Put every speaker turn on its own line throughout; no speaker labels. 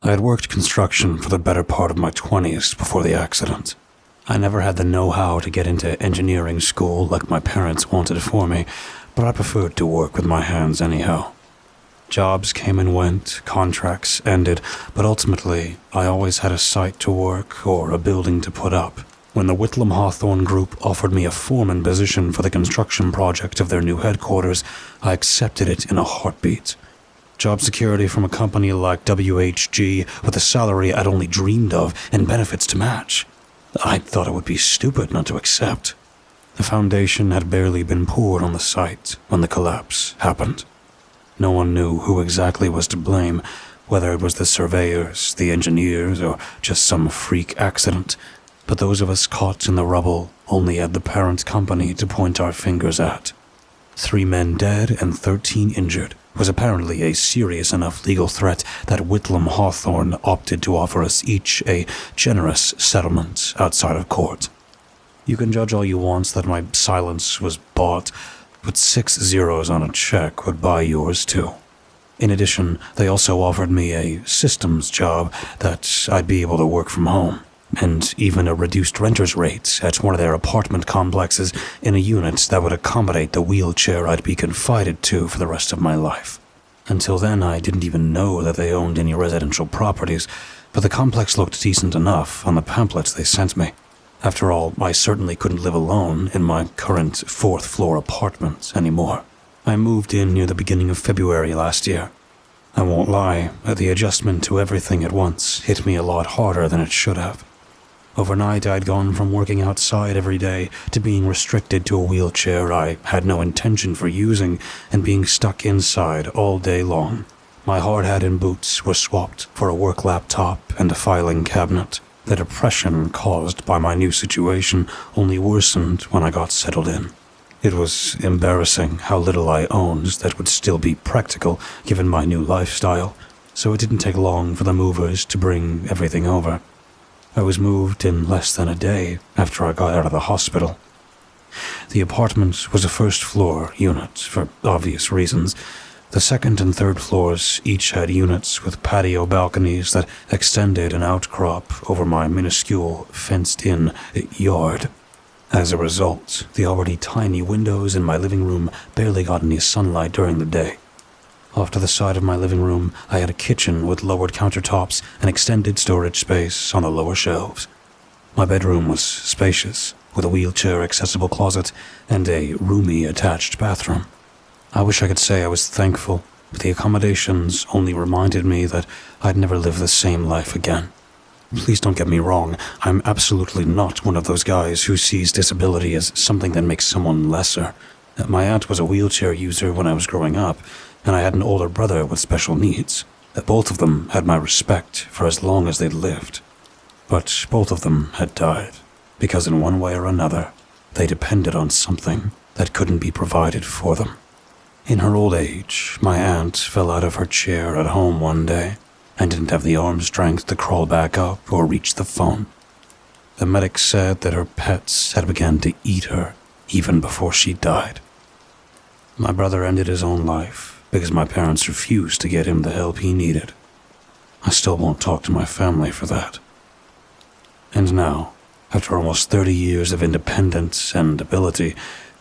I had worked construction for the better part of my 20s before the accident. I never had the know-how to get into engineering school like my parents wanted for me, but I preferred to work with my hands anyhow. Jobs came and went, contracts ended, but ultimately, I always had a site to work or a building to put up. When the Whitlam Hawthorne Group offered me a foreman position for the construction project of their new headquarters, I accepted it in a heartbeat. Job security from a company like WHG with a salary I'd only dreamed of and benefits to match. I thought it would be stupid not to accept. The foundation had barely been poured on the site when the collapse happened. No one knew who exactly was to blame, whether it was the surveyors, the engineers, or just some freak accident. But those of us caught in the rubble only had the parent company to point our fingers at. 3 men dead and 13 injured was apparently a serious enough legal threat that Whitlam Hawthorne opted to offer us each a generous settlement outside of court. You can judge all you want that my silence was bought, but 6 zeros on a check would buy yours too. In addition, they also offered me a systems job that I'd be able to work from home, and even a reduced renter's rate at one of their apartment complexes in a unit that would accommodate the wheelchair I'd be confided to for the rest of my life. Until then, I didn't even know that they owned any residential properties, but the complex looked decent enough on the pamphlets they sent me. After all, I certainly couldn't live alone in my current 4th-floor apartment anymore. I moved in near the beginning of February last year. I won't lie, the adjustment to everything at once hit me a lot harder than it should have. Overnight, I'd gone from working outside every day to being restricted to a wheelchair I had no intention for using and being stuck inside all day long. My hard hat and boots were swapped for a work laptop and a filing cabinet. The depression caused by my new situation only worsened when I got settled in. It was embarrassing how little I owned that would still be practical given my new lifestyle, so it didn't take long for the movers to bring everything over. I was moved in less than a day after I got out of the hospital. The apartment was a 1st-floor unit for obvious reasons. The 2nd and 3rd floors each had units with patio balconies that extended an outcrop over my minuscule, fenced-in yard. As a result, the already tiny windows in my living room barely got any sunlight during the day. Off to the side of my living room, I had a kitchen with lowered countertops and extended storage space on the lower shelves. My bedroom was spacious, with a wheelchair-accessible closet and a roomy attached bathroom. I wish I could say I was thankful, but the accommodations only reminded me that I'd never live the same life again. Please don't get me wrong, I'm absolutely not one of those guys who sees disability as something that makes someone lesser. My aunt was a wheelchair user when I was growing up, and I had an older brother with special needs. Both of them had my respect for as long as they'd lived. But both of them had died, because in one way or another, they depended on something that couldn't be provided for them. In her old age, my aunt fell out of her chair at home one day and didn't have the arm strength to crawl back up or reach the phone. The medics said that her pets had begun to eat her even before she died. My brother ended his own life because my parents refused to get him the help he needed. I still won't talk to my family for that. And now, after almost 30 years of independence and ability,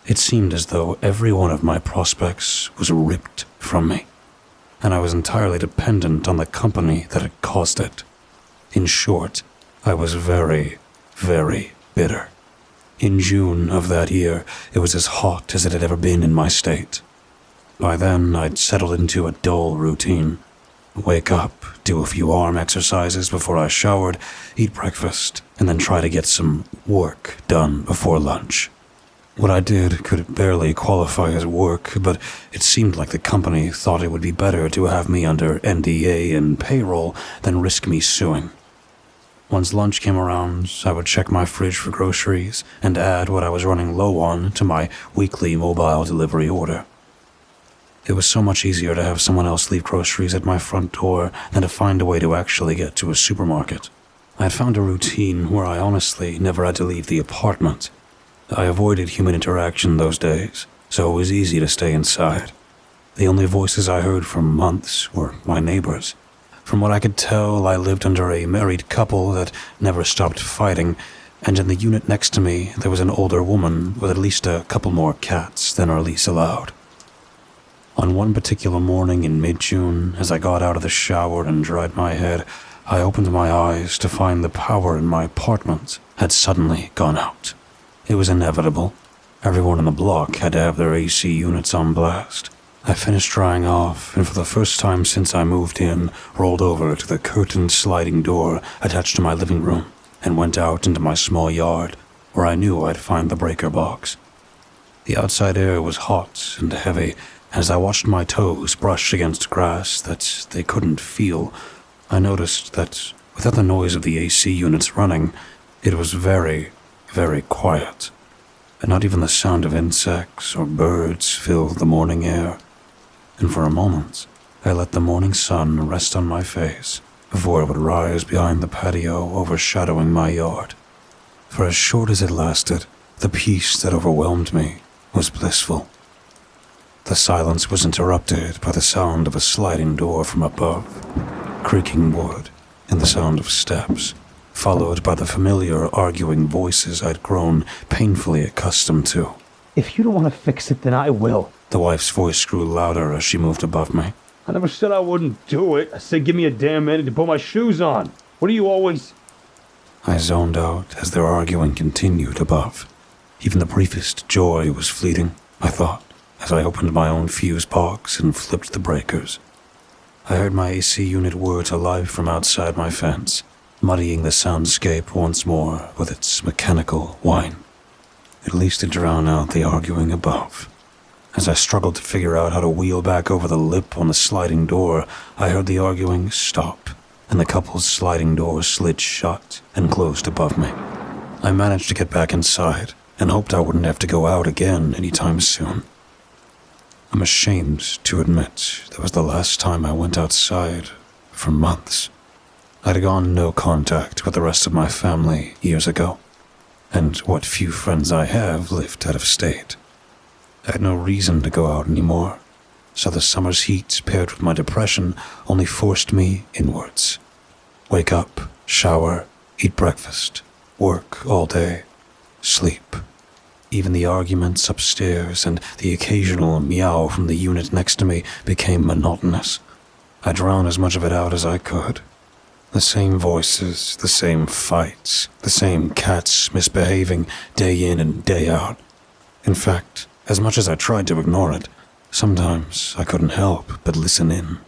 it seemed as though every one of my prospects was ripped from me, and I was entirely dependent on the company that had caused it. In short, I was very, very bitter. In June of that year, it was as hot as it had ever been in my state. By then, I'd settled into a dull routine. Wake up, do a few arm exercises before I showered, eat breakfast, and then try to get some work done before lunch. What I did could barely qualify as work, but it seemed like the company thought it would be better to have me under NDA and payroll than risk me suing. Once lunch came around, I would check my fridge for groceries and add what I was running low on to my weekly mobile delivery order. It was so much easier to have someone else leave groceries at my front door than to find a way to actually get to a supermarket. I had found a routine where I honestly never had to leave the apartment. I avoided human interaction those days, so it was easy to stay inside. The only voices I heard for months were my neighbors. From what I could tell, I lived under a married couple that never stopped fighting, and in the unit next to me, there was an older woman with at least a couple more cats than our lease allowed. On one particular morning in mid-June, as I got out of the shower and dried my head, I opened my eyes to find the power in my apartment had suddenly gone out. It was inevitable. Everyone in the block had to have their AC units on blast. I finished drying off, and for the first time since I moved in, rolled over to the curtained sliding door attached to my living room and went out into my small yard, where I knew I'd find the breaker box. The outside air was hot and heavy, and as I watched my toes brush against grass that they couldn't feel, I noticed that without the noise of the AC units running, it was very, very quiet, and not even the sound of insects or birds filled the morning air. And for a moment, I let the morning sun rest on my face before it would rise behind the patio overshadowing my yard. For as short as it lasted, the peace that overwhelmed me was blissful. The silence was interrupted by the sound of a sliding door from above, creaking wood, and the sound of steps, followed by the familiar arguing voices I'd grown painfully accustomed to.
If you don't want to fix it, then I will.
The wife's voice grew louder as she moved above me.
I never said I wouldn't do it. I said give me a damn minute to put my shoes on. What do you always...
I zoned out as their arguing continued above. Even the briefest joy was fleeting, I thought, as I opened my own fuse box and flipped the breakers. I heard my AC unit whir to life from outside my fence, muddying the soundscape once more with its mechanical whine. At least it drowned out the arguing above. As I struggled to figure out how to wheel back over the lip on the sliding door, I heard the arguing stop, and the couple's sliding door slid shut and closed above me. I managed to get back inside, and hoped I wouldn't have to go out again anytime soon. I'm ashamed to admit that was the last time I went outside for months. I'd gone no contact with the rest of my family years ago, and what few friends I have lived out of state. I had no reason to go out anymore, so the summer's heat paired with my depression only forced me inwards. Wake up, shower, eat breakfast, work all day, sleep. Even the arguments upstairs and the occasional meow from the unit next to me became monotonous. I drowned as much of it out as I could. The same voices, the same fights, the same cats misbehaving day in and day out. In fact, as much as I tried to ignore it, sometimes I couldn't help but listen in.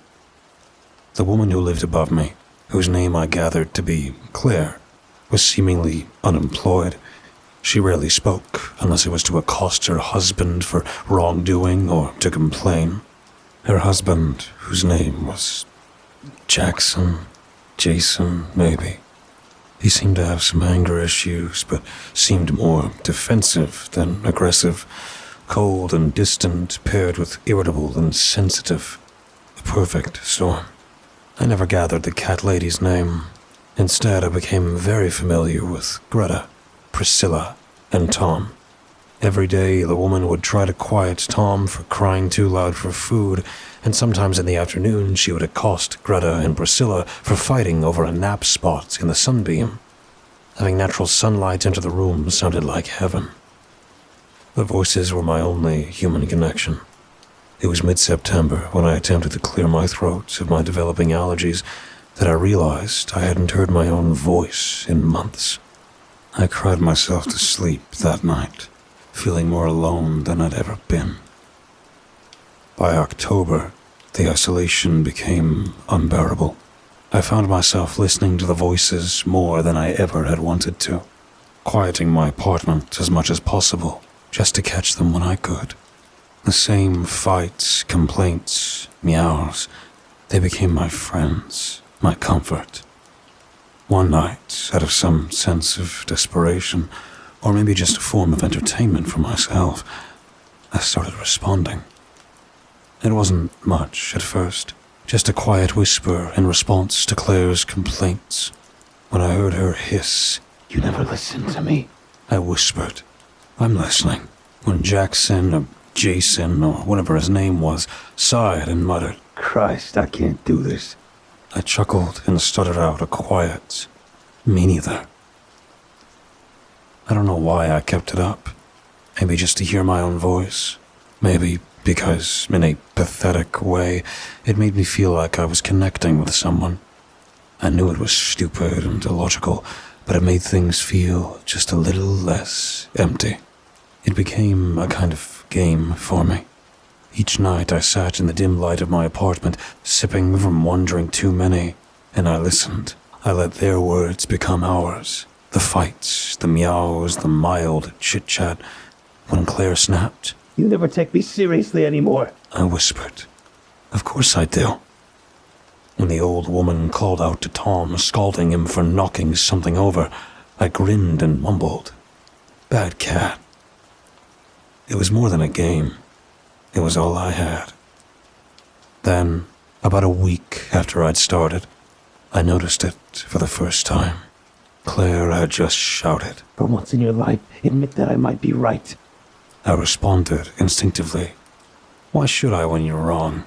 The woman who lived above me, whose name I gathered to be Claire, was seemingly unemployed. She rarely spoke unless it was to accost her husband for wrongdoing or to complain. Her husband, whose name was Jason, maybe. He seemed to have some anger issues, but seemed more defensive than aggressive, cold and distant, paired with irritable and sensitive. A perfect storm. I never gathered the cat lady's name. Instead, I became very familiar with Greta, Priscilla, and Tom. Every day, the woman would try to quiet Tom for crying too loud for food, and sometimes in the afternoon she would accost Greta and Priscilla for fighting over a nap spot in the sunbeam. Having natural sunlight enter the room sounded like heaven. The voices were my only human connection. It was mid-September when I attempted to clear my throat of my developing allergies that I realized I hadn't heard my own voice in months. I cried myself to sleep that night, feeling more alone than I'd ever been. By October, the isolation became unbearable. I found myself listening to the voices more than I ever had wanted to, quieting my apartment as much as possible, just to catch them when I could. The same fights, complaints, meows, they became my friends, my comfort. One night, out of some sense of desperation, or maybe just a form of entertainment for myself, I started responding. It wasn't much at first, just a quiet whisper in response to Claire's complaints. When I heard her hiss,
You never listen to me.
I whispered, I'm listening. When Jackson or Jason or whatever his name was sighed and muttered,
Christ, I can't do this.
I chuckled and stuttered out a quiet, "Me neither." I don't know why I kept it up. Maybe just to hear my own voice. Maybe because, in a pathetic way, it made me feel like I was connecting with someone. I knew it was stupid and illogical, but it made things feel just a little less empty. It became a kind of game for me. Each night I sat in the dim light of my apartment, sipping from one drink too many, and I listened. I let their words become ours. The fights, the meows, the mild chit-chat. When Claire snapped,
"You never take me seriously anymore."
I whispered, "Of course I do." When the old woman called out to Tom, scalding him for knocking something over, I grinned and mumbled, "Bad cat." It was more than a game. It was all I had. Then, about a week after I'd started, I noticed it for the first time. Claire had just shouted.
"For once in your life, admit that I might be right."
I responded instinctively. Why should I when you're wrong?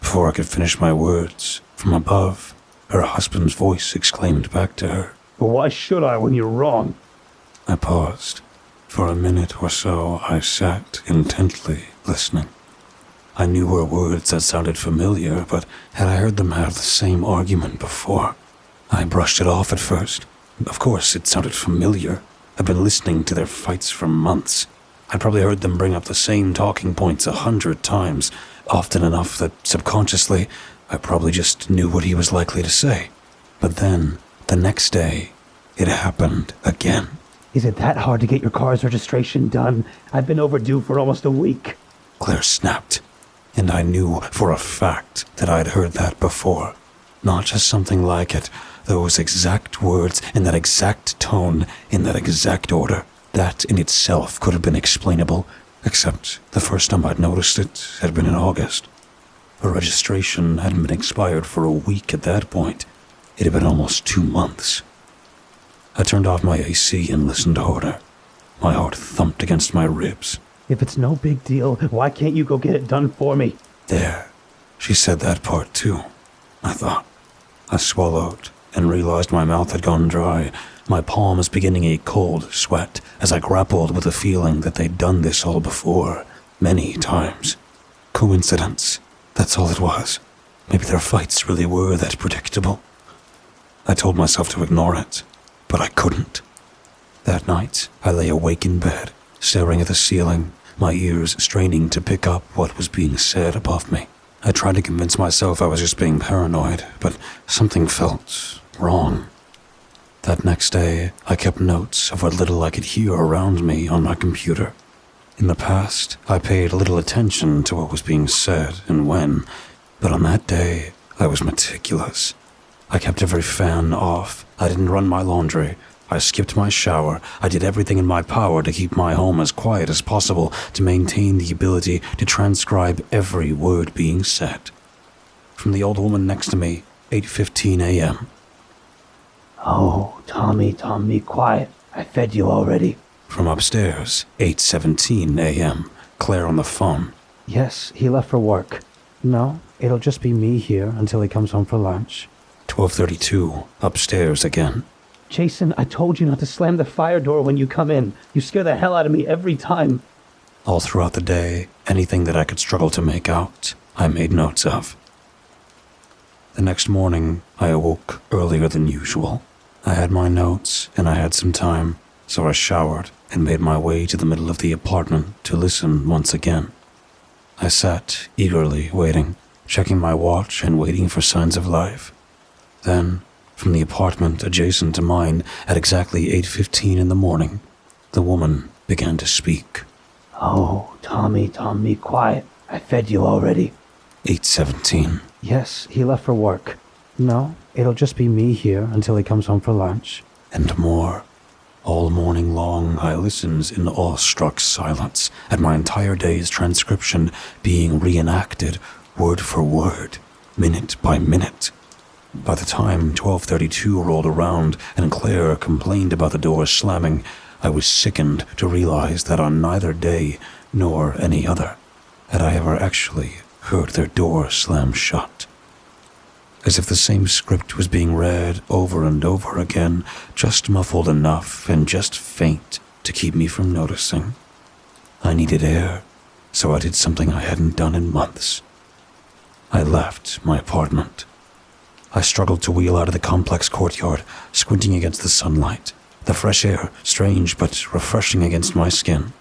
Before I could finish my words, from above, her husband's voice exclaimed back to her.
"But why should I when you're wrong?"
I paused. For a minute or so, I sat intently listening. I knew her words that sounded familiar, but had I heard them have the same argument before? I brushed it off at first. Of course, it sounded familiar. I'd been listening to their fights for months. I'd probably heard them bring up the same talking points 100 times, often enough that subconsciously, I probably just knew what he was likely to say. But then, the next day, it happened again.
"Is it that hard to get your car's registration done? I've been overdue for almost a week."
Claire snapped, and I knew for a fact that I'd heard that before. Not just something like it, those exact words in that exact tone, in that exact order. That in itself could have been explainable, except the first time I'd noticed it had been in August. Her registration hadn't been expired for a week at that point. It had been almost 2 months. I turned off my AC and listened harder. My heart thumped against my ribs.
"If it's no big deal, why can't you go get it done for me?"
There. She said that part too, I thought. I swallowed and realized my mouth had gone dry, my palms beginning a cold sweat as I grappled with the feeling that they'd done this all before, many times. Coincidence, that's all it was. Maybe their fights really were that predictable. I told myself to ignore it, but I couldn't. That night, I lay awake in bed, staring at the ceiling, my ears straining to pick up what was being said above me. I tried to convince myself I was just being paranoid, but something felt wrong. That next day, I kept notes of what little I could hear around me on my computer. In the past, I paid little attention to what was being said and when, but on that day, I was meticulous. I kept every fan off. I didn't run my laundry. I skipped my shower. I did everything in my power to keep my home as quiet as possible, to maintain the ability to transcribe every word being said. From the old woman next to me, 8:15 a.m.
"Oh, Tommy, be quiet. I fed you already."
From upstairs, 8:17 a.m., Claire on the phone.
"Yes, he left for work." "No, it'll just be me here until he comes home for lunch."
12:32, upstairs again.
"Jason, I told you not to slam the fire door when you come in. You scare the hell out of me every time."
All throughout the day, anything that I could struggle to make out, I made notes of. The next morning, I awoke earlier than usual. I had my notes, and I had some time, so I showered and made my way to the middle of the apartment to listen once again. I sat eagerly waiting, checking my watch and waiting for signs of life. Then, from the apartment adjacent to mine, at exactly 8:15 in the morning, the woman began to speak.
"Oh, Tommy, be quiet. I fed you already."
8:17.
"Yes, he left for work." "No, it'll just be me here until he comes home for lunch."
And more. All morning long, I listened in awestruck silence at my entire day's transcription being reenacted, word for word, minute by minute. By the time 12:32 rolled around and Claire complained about the door slamming, I was sickened to realize that on neither day, nor any other, had I ever actually heard their door slam shut. as if the same script was being read over and over again, just muffled enough and just faint to keep me from noticing. I needed air, so I did something I hadn't done in months. I left my apartment. I struggled to wheel out of the complex courtyard, squinting against the sunlight, the fresh air, strange but refreshing against my skin.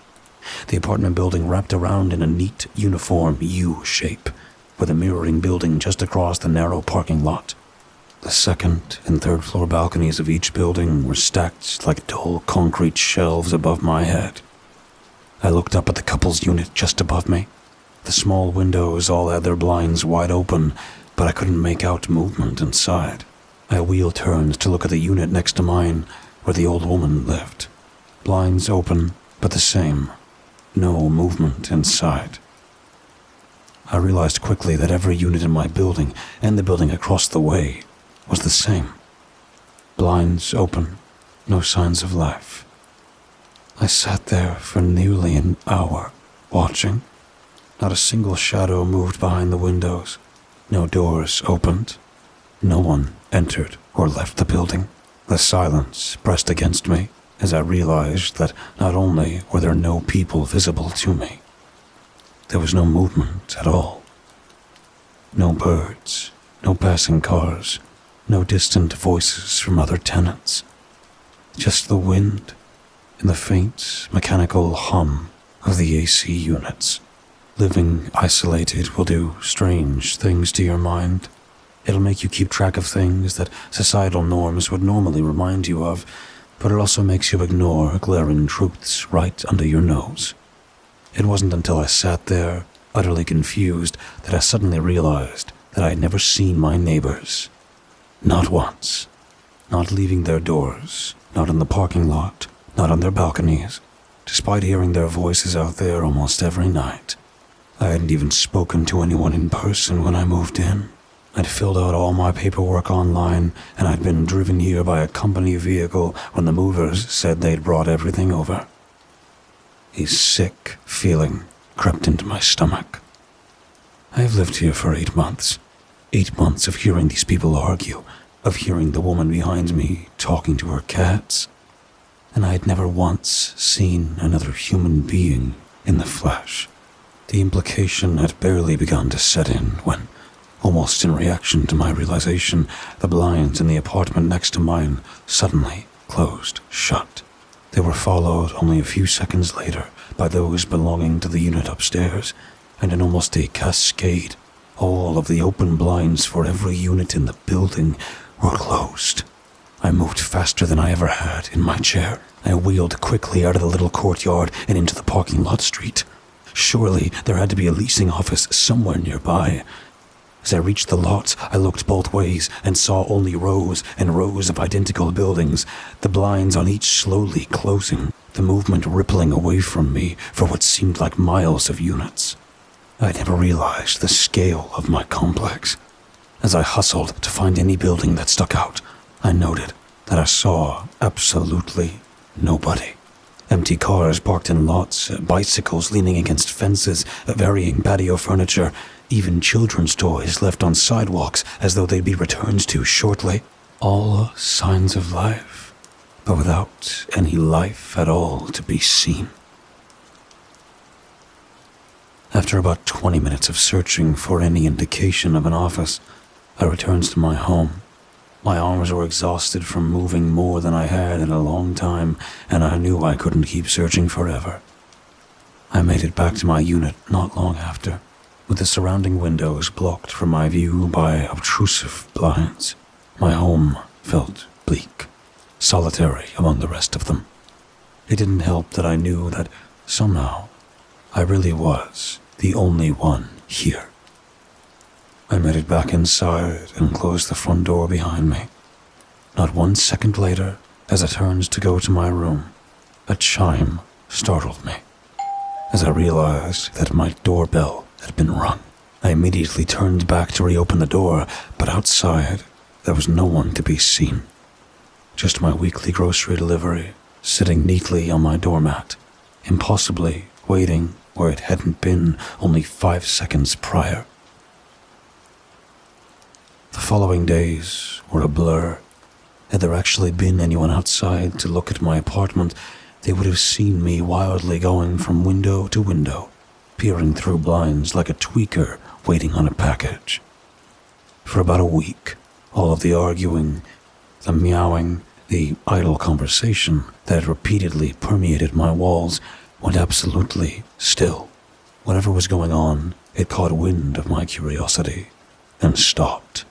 The apartment building wrapped around in a neat, uniform U shape, with a mirroring building just across the narrow parking lot. The second and third floor balconies of each building were stacked like dull concrete shelves above my head. I looked up at the couple's unit just above me. The small windows all had their blinds wide open, but I couldn't make out movement inside. I wheel turned to look at the unit next to mine, where the old woman lived. Blinds open, but the same. No movement inside. I realized quickly that every unit in my building and the building across the way was the same. Blinds open, no signs of life. I sat there for nearly an hour, watching. Not a single shadow moved behind the windows. No doors opened. No one entered or left the building. The silence pressed against me as I realized that not only were there no people visible to me, there was no movement at all. No birds, no passing cars, no distant voices from other tenants. Just the wind and the faint mechanical hum of the AC units. Living isolated will do strange things to your mind. It'll make you keep track of things that societal norms would normally remind you of, but it also makes you ignore glaring truths right under your nose. It wasn't until I sat there, utterly confused, that I suddenly realized that I had never seen my neighbors. Not once. Not leaving their doors, not in the parking lot, not on their balconies, despite hearing their voices out there almost every night. I hadn't even spoken to anyone in person when I moved in. I'd filled out all my paperwork online, and I'd been driven here by a company vehicle when the movers said they'd brought everything over. A sick feeling crept into my stomach. I have lived here for 8 months. 8 months of hearing these people argue, of hearing the woman behind me talking to her cats, and I had never once seen another human being in the flesh. The implication had barely begun to set in when, almost in reaction to my realization, the blinds in the apartment next to mine suddenly closed shut. They were followed only a few seconds later by those belonging to the unit upstairs, and in almost a cascade, all of the open blinds for every unit in the building were closed. I moved faster than I ever had in my chair. I wheeled quickly out of the little courtyard and into the parking lot street. Surely there had to be a leasing office somewhere nearby. As I reached the lot, I looked both ways and saw only rows and rows of identical buildings, the blinds on each slowly closing, the movement rippling away from me for what seemed like miles of units. I never realized the scale of my complex. As I hustled to find any building that stuck out, I noted that I saw absolutely nobody. Empty cars parked in lots, bicycles leaning against fences, varying patio furniture, even children's toys left on sidewalks as though they'd be returned to shortly. All signs of life, but without any life at all to be seen. After about 20 minutes of searching for any indication of an office, I returned to my home. My arms were exhausted from moving more than I had in a long time, and I knew I couldn't keep searching forever. I made it back to my unit not long after, with the surrounding windows blocked from my view by obtrusive blinds. My home felt bleak, solitary among the rest of them. It didn't help that I knew that somehow I really was the only one here. I made it back inside and closed the front door behind me. Not 1 second later, as I turned to go to my room, a chime startled me. As I realized that my doorbell had been rung, I immediately turned back to reopen the door, but outside, there was no one to be seen. Just my weekly grocery delivery, sitting neatly on my doormat, impossibly waiting where it hadn't been only 5 seconds prior. The following days were a blur. Had there actually been anyone outside to look at my apartment, they would have seen me wildly going from window to window, peering through blinds like a tweaker waiting on a package. For about a week, all of the arguing, the meowing, the idle conversation that had repeatedly permeated my walls went absolutely still. Whatever was going on, it caught wind of my curiosity and stopped,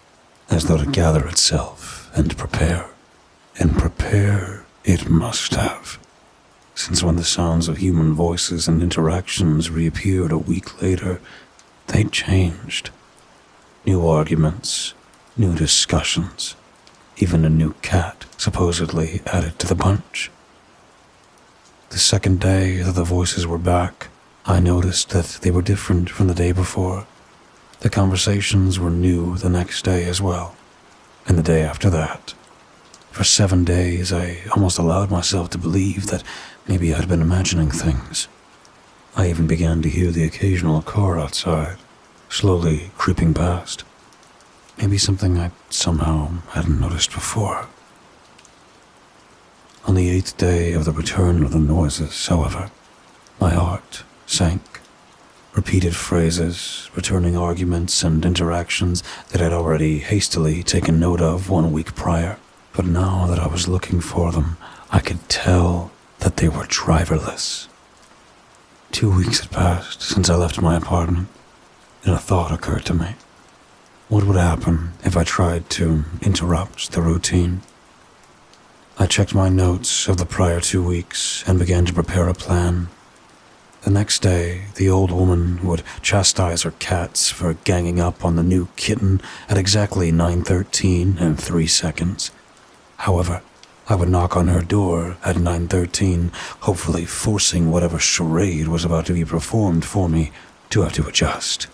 as though to gather itself and prepare. And prepare it must have, since when the sounds of human voices and interactions reappeared a week later, they changed. New arguments, new discussions, even a new cat supposedly added to the bunch. The second day that the voices were back, I noticed that they were different from the day before. The conversations were new the next day as well, and the day after that. For 7 days, I almost allowed myself to believe that maybe I'd been imagining things. I even began to hear the occasional car outside, slowly creeping past. Maybe something I somehow hadn't noticed before. On the 8th day of the return of the noises, however, my heart sank. Repeated phrases, returning arguments and interactions that I'd already hastily taken note of 1 week prior. But now that I was looking for them, I could tell that they were driverless. 2 weeks had passed since I left my apartment, and a thought occurred to me. What would happen if I tried to interrupt the routine? I checked my notes of the prior 2 weeks and began to prepare a plan. The next day, the old woman would chastise her cats for ganging up on the new kitten at exactly 9:13 and 3 seconds. However, I would knock on her door at 9:13, hopefully forcing whatever charade was about to be performed for me to have to adjust.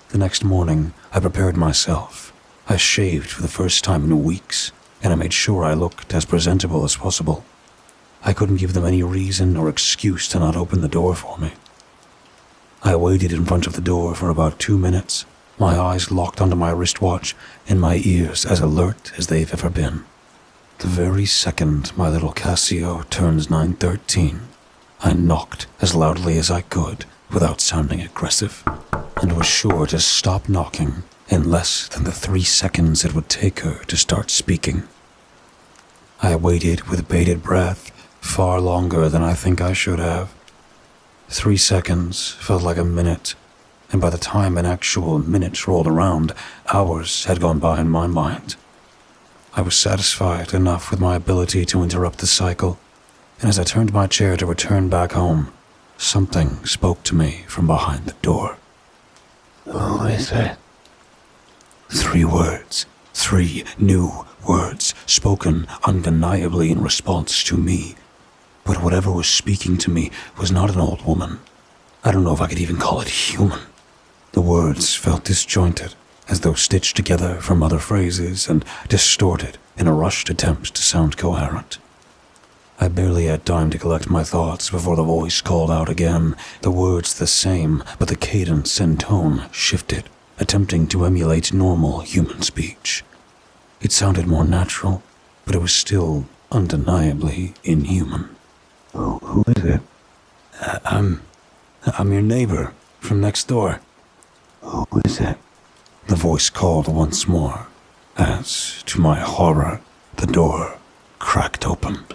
The next morning, I prepared myself. I shaved for the first time in weeks, and I made sure I looked as presentable as possible. I couldn't give them any reason or excuse to not open the door for me. I waited in front of the door for about 2 minutes, my eyes locked onto my wristwatch and my ears as alert as they've ever been. The very second my little Casio turns 9:13, I knocked as loudly as I could without sounding aggressive, and was sure to stop knocking in less than the 3 seconds it would take her to start speaking. I waited with bated breath far longer than I think I should have. 3 seconds felt like a minute, and by the time an actual minute rolled around, hours had gone by in my mind. I was satisfied enough with my ability to interrupt the cycle, and as I turned my chair to return back home, something spoke to me from behind the door.
Who is it?
3 words, 3 new words, spoken undeniably in response to me. But whatever was speaking to me was not an old woman. I don't know if I could even call it human. The words felt disjointed, as though stitched together from other phrases and distorted in a rushed attempt to sound coherent. I barely had time to collect my thoughts before the voice called out again, the words the same, but the cadence and tone shifted, attempting to emulate normal human speech. It sounded more natural, but it was still undeniably inhuman.
Who is it?
I'm your neighbor from next door.
Who is it?
The voice called once more, as, to my horror, the door cracked open.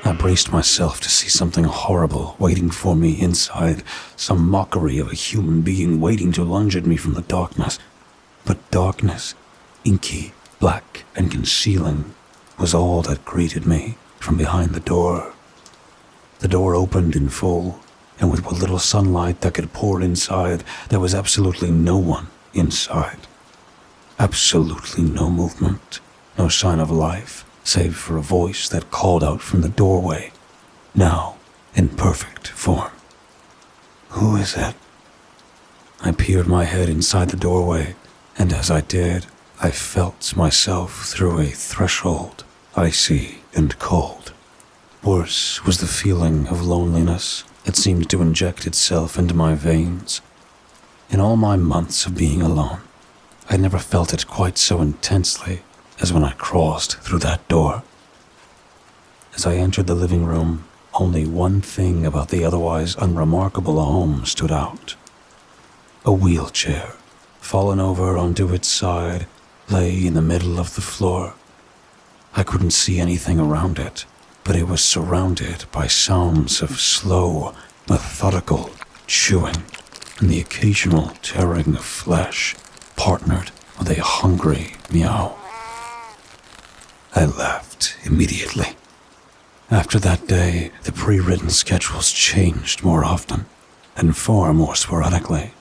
I braced myself to see something horrible waiting for me inside, some mockery of a human being waiting to lunge at me from the darkness. But darkness, inky, black, and concealing, was all that greeted me from behind the door. The door opened in full, and with what little sunlight that could pour inside, there was absolutely no one inside. Absolutely no movement, no sign of life, save for a voice that called out from the doorway, now in perfect form. Who is it? I peered my head inside the doorway, and as I did, I felt myself through a threshold, icy and cold. Worse was the feeling of loneliness that seemed to inject itself into my veins. In all my months of being alone, I never felt it quite so intensely as when I crossed through that door. As I entered the living room, only one thing about the otherwise unremarkable home stood out. A wheelchair, fallen over onto its side, lay in the middle of the floor. I couldn't see anything around it, but it was surrounded by sounds of slow, methodical chewing and the occasional tearing of flesh, partnered with a hungry meow. I left immediately. After that day, the pre-written schedules changed more often, and far more sporadically.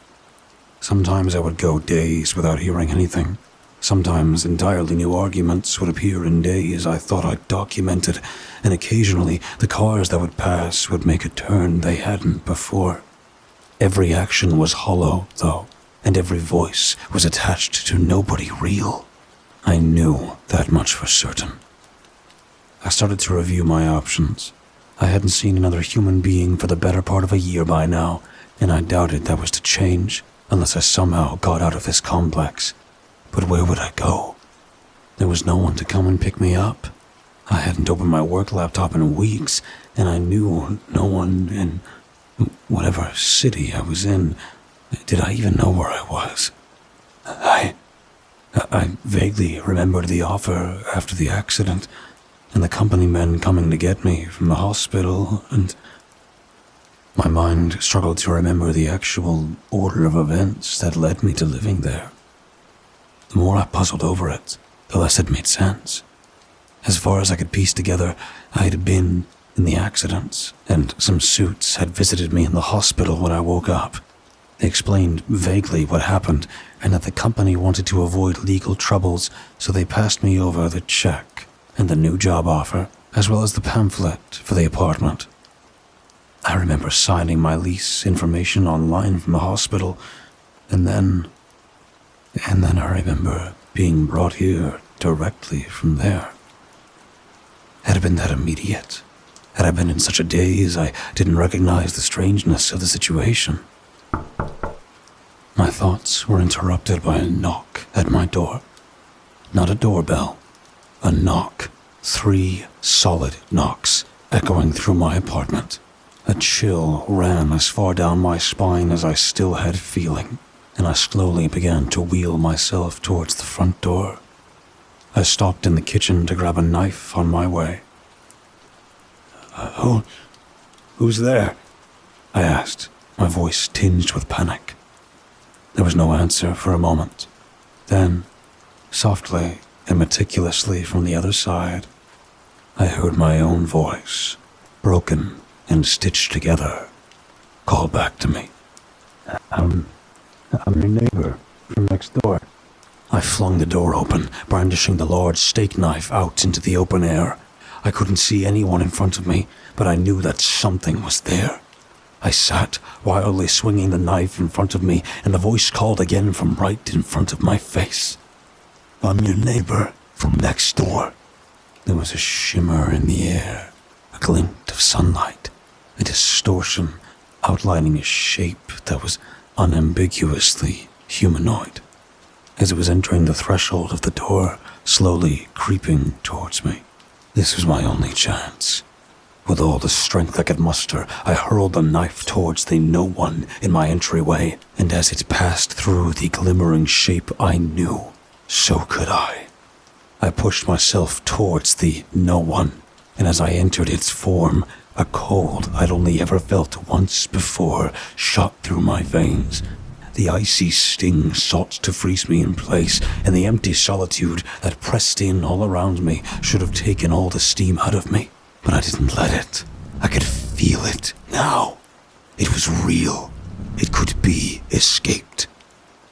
Sometimes I would go days without hearing anything. Sometimes entirely new arguments would appear in days I thought I'd documented, and occasionally the cars that would pass would make a turn they hadn't before. Every action was hollow, though, and every voice was attached to nobody real. I knew that much for certain. I started to review my options. I hadn't seen another human being for the better part of a year by now, and I doubted that was to change unless I somehow got out of this complex. But where would I go? There was no one to come and pick me up. I hadn't opened my work laptop in weeks, and I knew no one in whatever city I was in. Did I even know where I was? I vaguely remembered the offer after the accident, and the company men coming to get me from the hospital, and my mind struggled to remember the actual order of events that led me to living there. The more I puzzled over it, the less it made sense. As far as I could piece together, I had been in the accidents, and some suits had visited me in the hospital when I woke up. They explained vaguely what happened, and that the company wanted to avoid legal troubles, so they passed me over the check and the new job offer, as well as the pamphlet for the apartment. I remember signing my lease information online from the hospital, and then I remember being brought here directly from there. Had it been that immediate? Had I been in such a daze I didn't recognize the strangeness of the situation? My thoughts were interrupted by a knock at my door. Not a doorbell, a knock. 3 solid knocks echoing through my apartment. A chill ran as far down my spine as I still had feeling, and I slowly began to wheel myself towards the front door. I stopped in the kitchen to grab a knife on my way. Who's there?" I asked, my voice tinged with panic. There was no answer for a moment. Then, softly and meticulously from the other side, I heard my own voice, broken and stitched together, call back to me. I'm your neighbor from next door." I flung the door open, brandishing the large steak knife out into the open air. I couldn't see anyone in front of me, but I knew that something was there. I sat, wildly swinging the knife in front of me, and the voice called again from right in front of my face. "I'm your neighbor from next door." There was a shimmer in the air, a glint of sunlight, a distortion outlining a shape that was unambiguously humanoid. As it was entering the threshold of the door, slowly creeping towards me. This was my only chance. With all the strength I could muster, I hurled the knife towards the no one in my entryway, and as it passed through the glimmering shape I knew, so could I. I pushed myself towards the no one, and as I entered its form, a cold I'd only ever felt once before shot through my veins. The icy sting sought to freeze me in place, and the empty solitude that pressed in all around me should have taken all the steam out of me. But I didn't let it. I could feel it now. It was real. It could be escaped.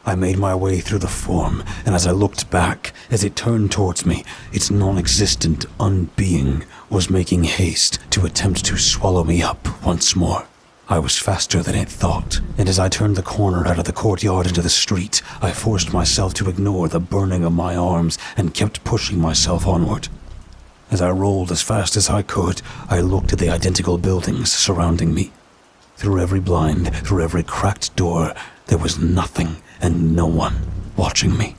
I made my way through the form, and as I looked back, as it turned towards me, its non-existent unbeing was making haste to attempt to swallow me up once more. I was faster than it thought, and as I turned the corner out of the courtyard into the street, I forced myself to ignore the burning of my arms and kept pushing myself onward. As I rolled as fast as I could, I looked at the identical buildings surrounding me. Through every blind, through every cracked door, there was nothing and no one watching me.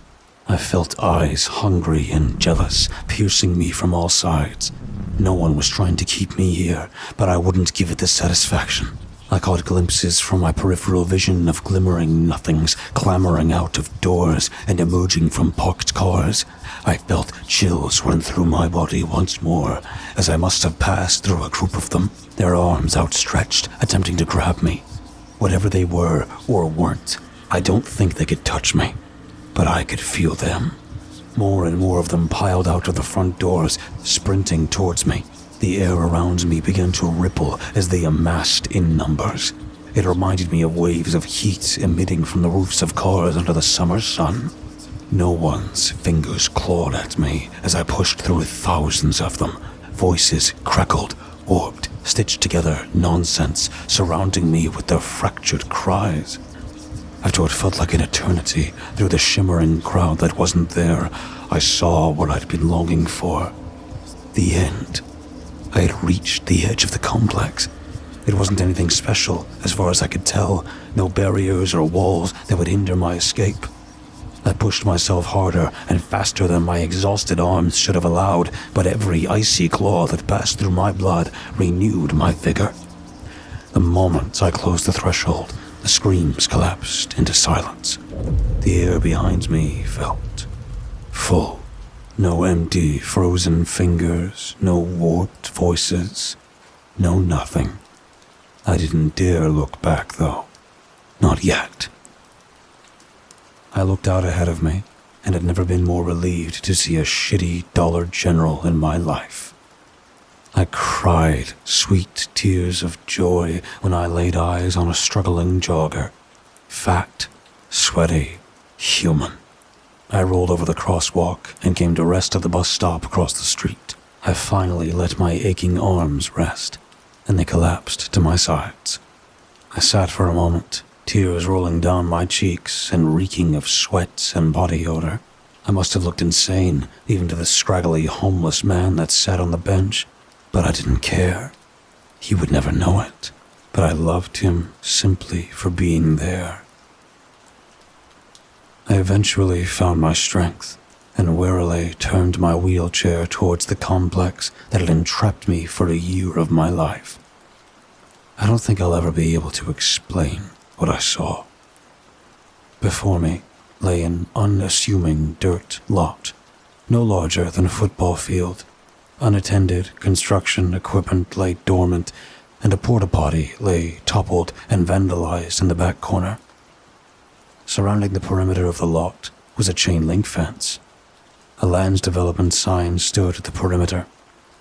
I felt eyes, hungry and jealous, piercing me from all sides. No one was trying to keep me here, but I wouldn't give it the satisfaction. I caught glimpses from my peripheral vision of glimmering nothings clambering out of doors and emerging from parked cars. I felt chills run through my body once more, as I must have passed through a group of them, their arms outstretched, attempting to grab me. Whatever they were or weren't, I don't think they could touch me, but I could feel them. More and more of them piled out of the front doors, sprinting towards me. The air around me began to ripple as they amassed in numbers. It reminded me of waves of heat emitting from the roofs of cars under the summer sun. No one's fingers clawed at me as I pushed through thousands of them. Voices crackled, warped, stitched together nonsense surrounding me with their fractured cries. After what felt like an eternity, through the shimmering crowd that wasn't there, I saw what I'd been longing for. The end. I had reached the edge of the complex. It wasn't anything special, as far as I could tell, no barriers or walls that would hinder my escape. I pushed myself harder and faster than my exhausted arms should have allowed, but every icy claw that passed through my blood renewed my vigor. The moment I closed the threshold, the screams collapsed into silence. The air behind me felt full. No empty, frozen fingers, no warped voices, no nothing. I didn't dare look back, though. Not yet. I looked out ahead of me, and had never been more relieved to see a shitty Dollar General in my life. I cried sweet tears of joy when I laid eyes on a struggling jogger. Fat, sweaty, human. I rolled over the crosswalk and came to rest at the bus stop across the street. I finally let my aching arms rest, and they collapsed to my sides. I sat for a moment, tears rolling down my cheeks and reeking of sweat and body odor. I must have looked insane, even to the scraggly homeless man that sat on the bench, but I didn't care. He would never know it, but I loved him simply for being there. I eventually found my strength and warily turned my wheelchair towards the complex that had entrapped me for a year of my life. I don't think I'll ever be able to explain what I saw. Before me lay an unassuming dirt lot, no larger than a football field. Unattended construction equipment lay dormant, and a porta-potty lay toppled and vandalized in the back corner. Surrounding the perimeter of the lot was a chain-link fence. A lands development sign stood at the perimeter,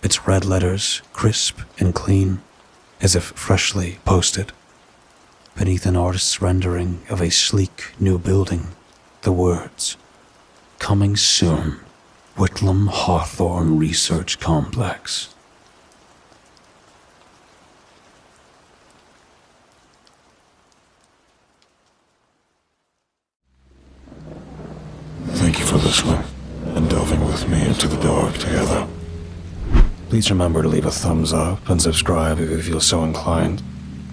its red letters crisp and clean, as if freshly posted. Beneath an artist's rendering of a sleek new building, the words, "Coming soon, Whitlam Hawthorne Research Complex."
Thank you for listening and delving with me into the dark together.
Please remember to leave a thumbs up and subscribe if you feel so inclined.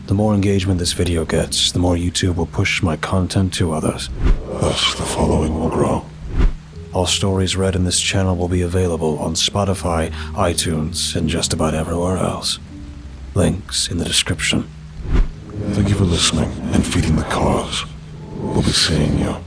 The more engagement this video gets, the more YouTube will push my content to others.
Thus, the following will grow.
All stories read in this channel will be available on Spotify, iTunes, and just about everywhere else. Links in the description.
Thank you for listening and feeding the cause. We'll be seeing you